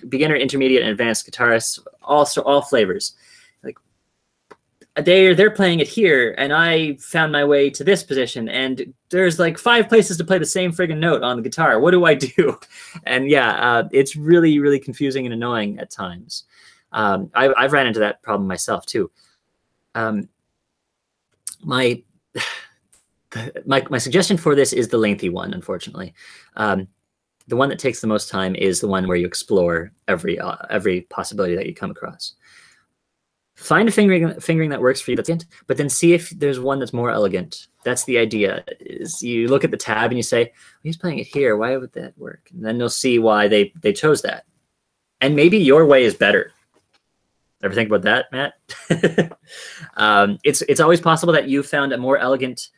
beginner, intermediate, and advanced guitarists, also all flavors. Like they're playing it here, and I found my way to this position, and there's like 5 places to play the same friggin' note on the guitar. What do I do? And yeah, it's really, really confusing and annoying at times. I've ran into that problem myself too. my suggestion for this is the lengthy one, unfortunately. The one that takes the most time is the one where you explore every possibility that you come across. Find a fingering that works for you, but then see if there's one that's more elegant. That's the idea. Is you look at the tab and you say, he's playing it here. Why would that work? And then you'll see why they chose that. And maybe your way is better. Ever think about that, Matt? It's always possible that you found a more elegant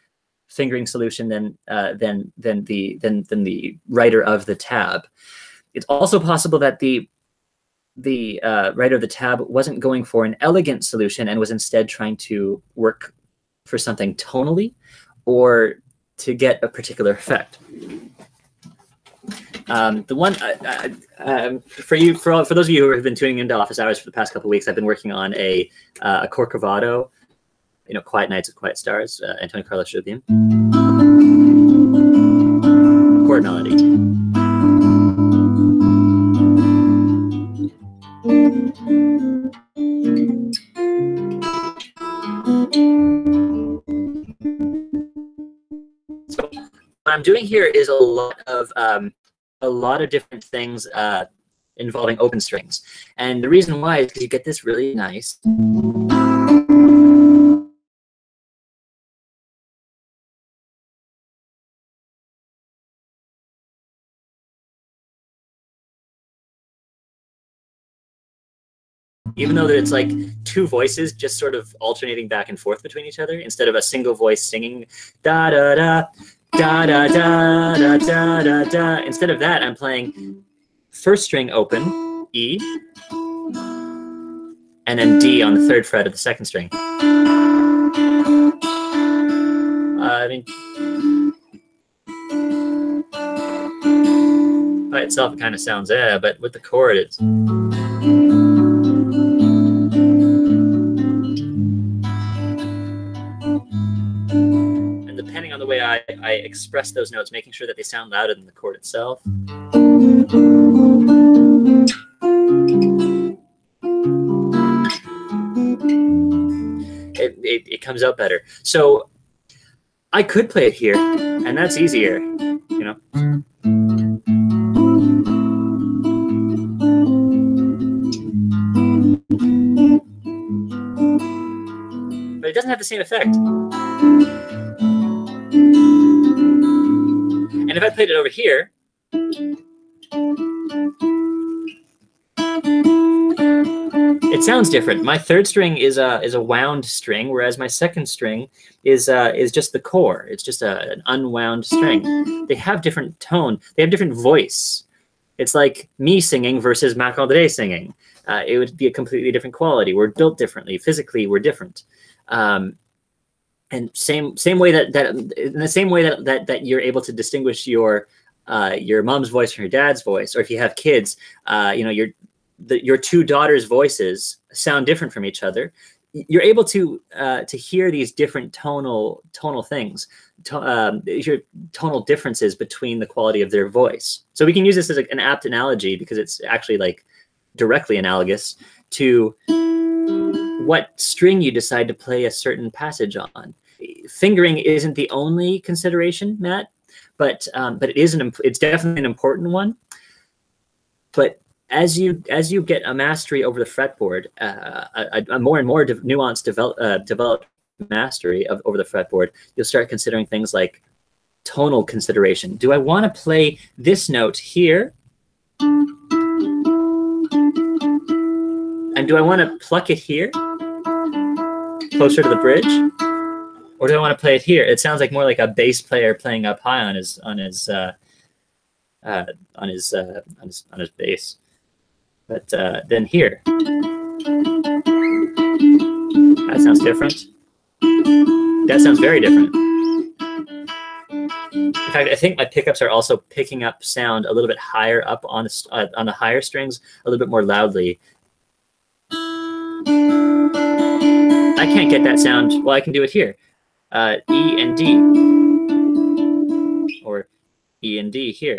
fingering solution than the writer of the tab. It's also possible that the writer of the tab wasn't going for an elegant solution and was instead trying to work for something tonally or to get a particular effect. The one for those of you who have been tuning into Office Hours for the past couple of weeks, I've been working on a Corcovado, Quiet Nights of Quiet Stars, Antonio Carlos Jobim chord melody. So what I'm doing here is a lot of different things involving open strings, and the reason why is because you get this really nice. Even though that it's like two voices just sort of alternating back and forth between each other instead of a single voice singing da da da da da da da da da da. Instead of that, I'm playing first string open, E, and then D on the third fret of the second string. I mean, by itself it kind of sounds but with the chord it's. Depending on the way I express those notes, making sure that they sound louder than the chord itself. It comes out better. So I could play it here, and that's easier, But it doesn't have the same effect. And if I played it over here, it sounds different. My third string is a wound string, whereas my second string is just the core. It's just an unwound string. They have different tone. They have different voice. It's like me singing versus Marc-André singing. It would be a completely different quality. We're built differently. Physically, we're different. And same way that in the same way that you're able to distinguish your mom's voice from your dad's voice, or if you have kids, your two daughters' voices sound different from each other. You're able to hear these different tonal things, your tonal differences between the quality of their voice. So we can use this as an apt analogy because it's actually like directly analogous to what string you decide to play a certain passage on. Fingering isn't the only consideration, Matt, but it is it's definitely an important one. But as you get a mastery over the fretboard, a more and more nuanced developed mastery over the fretboard, you'll start considering things like tonal consideration. Do I want to play this note here? And do I want to pluck it here, closer to the bridge? Or do I want to play it here? It sounds like more like a bass player playing up high on his bass. But then here, that sounds different. That sounds very different. In fact, I think my pickups are also picking up sound a little bit higher up on the higher strings, a little bit more loudly. I can't get that sound. Well, I can do it here. E and D, or E and D here.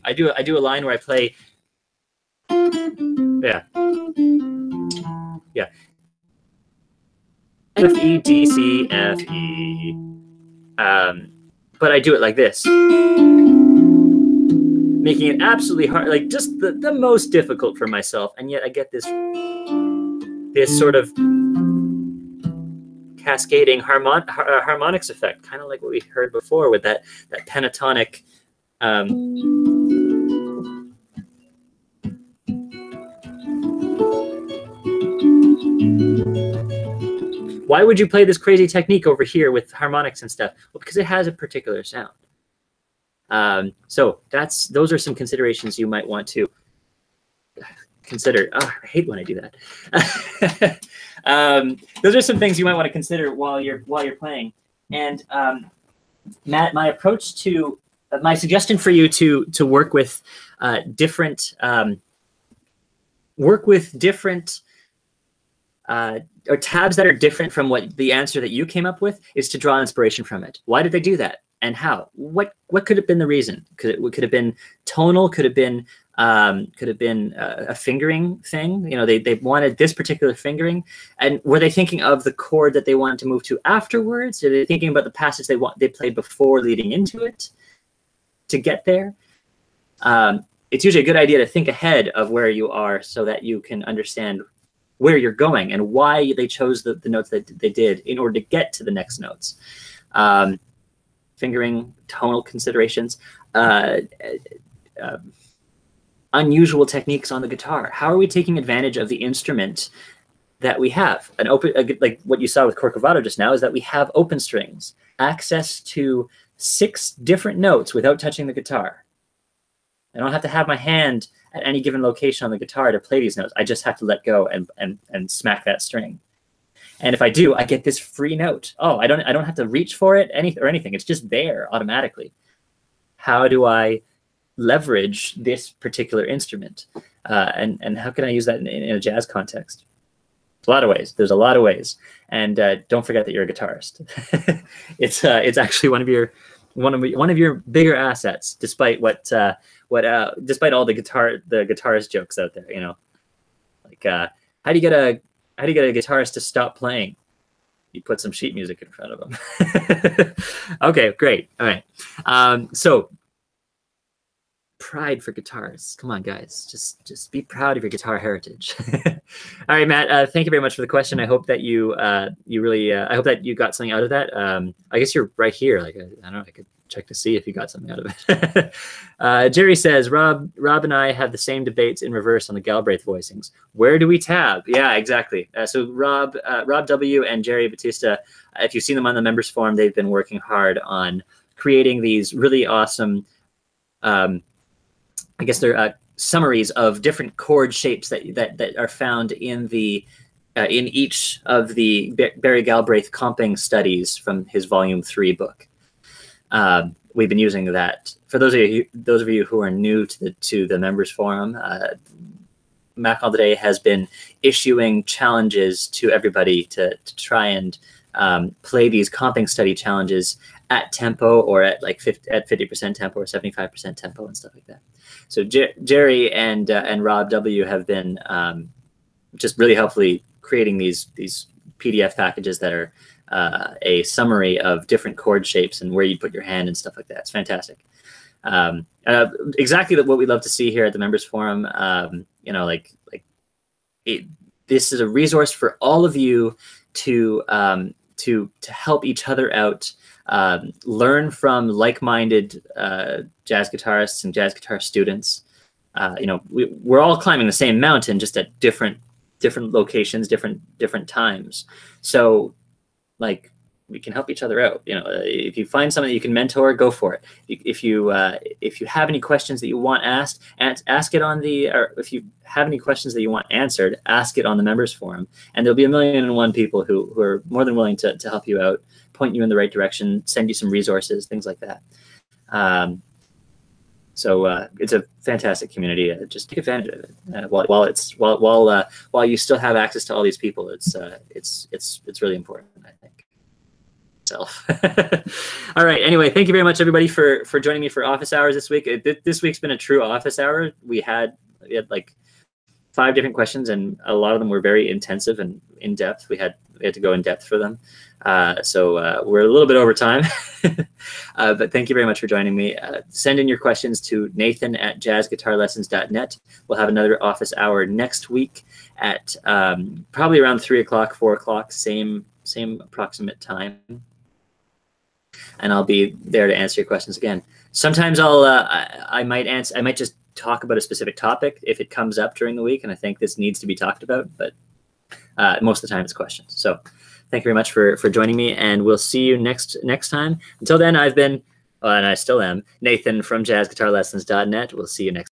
I do a line where I play, yeah. F, E, D, C, F, E. But I do it like this, making it absolutely hard, like just the most difficult for myself, and yet I get this sort of cascading harmonics effect, kind of like what we heard before with that pentatonic. Why would you play this crazy technique over here with harmonics and stuff? Well, because it has a particular sound. So those are some considerations you might want to consider. Oh, I hate when I do that. Those are some things you might want to consider while you're playing. And Matt, my suggestion for you to work with different or tabs that are different from what the answer that you came up with is to draw inspiration from it. Why did they do that, and how? What could have been the reason? Could have been tonal? Could have been a fingering thing? You know, they wanted this particular fingering, and were they thinking of the chord that they wanted to move to afterwards? Are they thinking about the passage they played before leading into it to get there? It's usually a good idea to think ahead of where you are so that you can understand where you're going and why they chose the notes that they did in order to get to the next notes. Fingering, tonal considerations, unusual techniques on the guitar. How are we taking advantage of the instrument that we have? Like what you saw with Corcovado just now is that we have open strings, access to 6 different notes without touching the guitar. I don't have to have my hand at any given location on the guitar to play these notes. I just have to let go and smack that string. And if I do, I get this free note. Oh, I don't have to reach for it or anything. It's just there automatically. How do I leverage this particular instrument? And how can I use that in a jazz context? A lot of ways. There's a lot of ways. And don't forget that you're a guitarist. It's actually one of your bigger assets, despite despite all the guitarist jokes out there. You know, like how do you get a guitarist to stop playing? You put some sheet music in front of them. Okay, great. All right. So pride for guitarists. Come on, guys. Just be proud of your guitar heritage. All right, Matt. Thank you very much for the question. I hope that you really I hope that you got something out of that. I guess you're right here. Like I don't know. I could check to see if you got something out of it. Jerry says Rob and I have the same debates in reverse on the Galbraith voicings. Where do we tab? Yeah, exactly. So Rob W and Jerry Batista, if you've seen them on the members forum, they've been working hard on creating these really awesome. I guess they're summaries of different chord shapes that are found in each of the Barry Galbraith comping studies from his Volume 3 book. We've been using that. For those of you who are new to the members forum, Mac all the Day has been issuing challenges to everybody to try and play these comping study challenges at tempo or at like 50% tempo or 75% tempo and stuff like that. So Jerry and Rob W have been just really helpfully creating these PDF packages that are a summary of different chord shapes and where you put your hand and stuff like that. It's fantastic. Exactly what we love to see here at the members forum. You know, this is a resource for all of you to help each other out, learn from like-minded jazz guitarists and jazz guitar students. You know, we're all climbing the same mountain, just at different locations, different times. So, like, we can help each other out. You know, if you find something that you can mentor, go for it. If you have any questions that you want asked, ask it on or if you have any questions that you want answered, ask it on the members forum. And there'll be 1,000,001 people who are more than willing to help you out, point you in the right direction, send you some resources, things like that. So it's a fantastic community. Just take advantage of it while you still have access to all these people. It's really important, I think. All right. Anyway, thank you very much, everybody, for joining me for office hours this week. This week's been a true office hour. We had like 5 different questions, and a lot of them were very intensive and in depth. We had to go in depth for them. So we're a little bit over time, but thank you very much for joining me. Send in your questions to nathan@jazzguitarlessons.net. We'll have another office hour next week at probably around 3 o'clock, 4 o'clock, same approximate time. And I'll be there to answer your questions again. Sometimes I might just talk about a specific topic if it comes up during the week and I think this needs to be talked about, but most of the time it's questions. So thank you very much for joining me, and we'll see you next time. Until then, I've been, and I still am, Nathan from jazzguitarlessons.net. We'll see you next